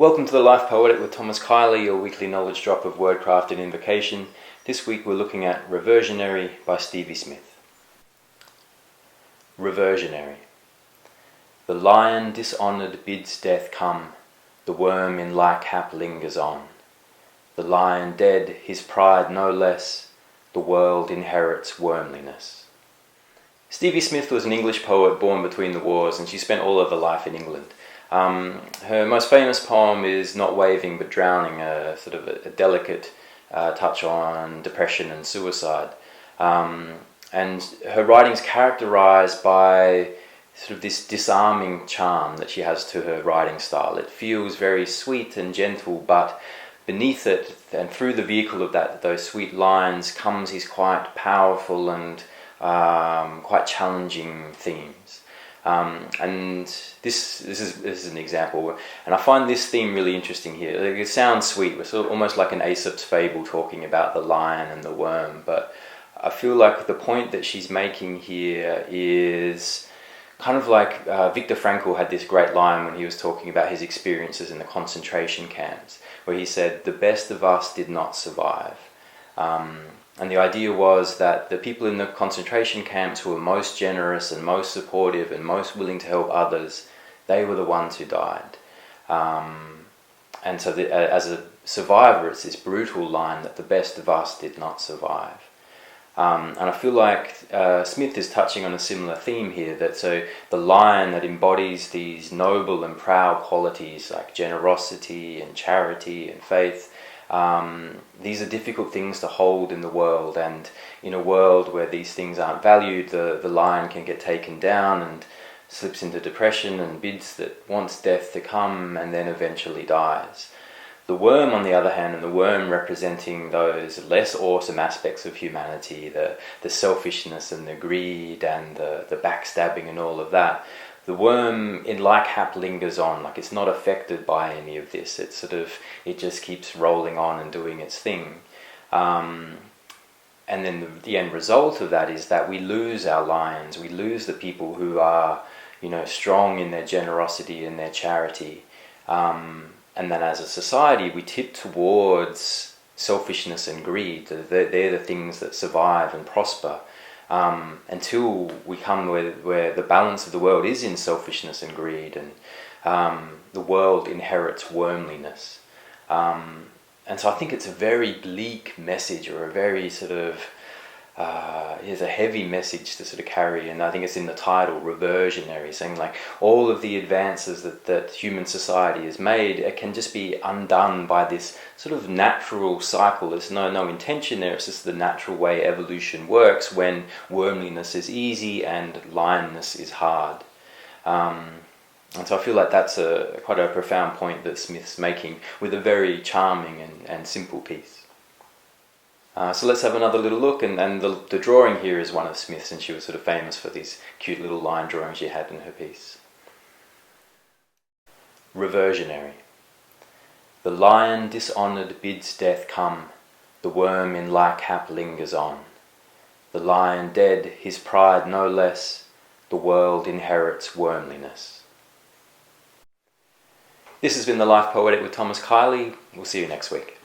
Welcome to the Life Poetic with Thomas Keily, your weekly knowledge drop of wordcraft and invocation. This week we're looking at Reversionary by Stevie Smith. Reversionary. The lion dishonoured bids death come, the worm in like hap lingers on. The lion dead, his pride no less, the world inherits wormliness. Stevie Smith was an English poet born between the wars, and she spent all of her life in England. Her most famous poem is Not Waving But Drowning, a sort of a delicate touch on depression and suicide. And her writing's characterized by sort of this disarming charm that she has to her writing style. It feels very sweet and gentle, but beneath it and through the vehicle of those sweet lines comes these quite powerful and quite challenging themes. And this is an example, and I find this theme really interesting here. It sounds sweet, it's sort of almost like an Aesop's fable talking about the lion and the worm, but I feel like the point that she's making here is kind of like Viktor Frankl had this great line when he was talking about his experiences in the concentration camps, where he said, "The best of us did not survive." And the idea was that the people in the concentration camps who were most generous and most supportive and most willing to help others, they were the ones who died. And so as a survivor, it's this brutal line that the best of us did not survive. And I feel like Smith is touching on a similar theme here, that so the lion that embodies these noble and proud qualities like generosity and charity and faith, these are difficult things to hold in the world, and in a world where these things aren't valued, the lion can get taken down and slips into depression and wants death to come and then eventually dies. The worm, on the other hand, and the worm representing those less awesome aspects of humanity, the selfishness and the greed and the backstabbing and all of that, the worm in like hap lingers on, like it's not affected by any of this. It just keeps rolling on and doing its thing. And then the end result of that is that we lose our lions, we lose the people who are, strong in their generosity and their charity. And then as a society, we tip towards selfishness and greed. They're the things that survive and prosper. Until we come where the balance of the world is in selfishness and greed, and the world inherits wormliness. And so I think it's a very bleak message, or a very it's a heavy message to sort of carry, and I think it's in the title, Reversionary, saying like all of the advances that human society has made, it can just be undone by this sort of natural cycle. There's no intention there, it's just the natural way evolution works when wormliness is easy and lionness is hard. And so I feel like that's quite a profound point that Smith's making with a very charming and simple piece. So let's have another little look, and the drawing here is one of Smith's, and she was sort of famous for these cute little line drawings she had in her piece. Reversionary. The lion dishonoured bids death come, the worm in like hap lingers on. The lion dead, his pride no less, the world inherits wormliness. This has been the Life Poetic with Thomas Keily. We'll see you next week.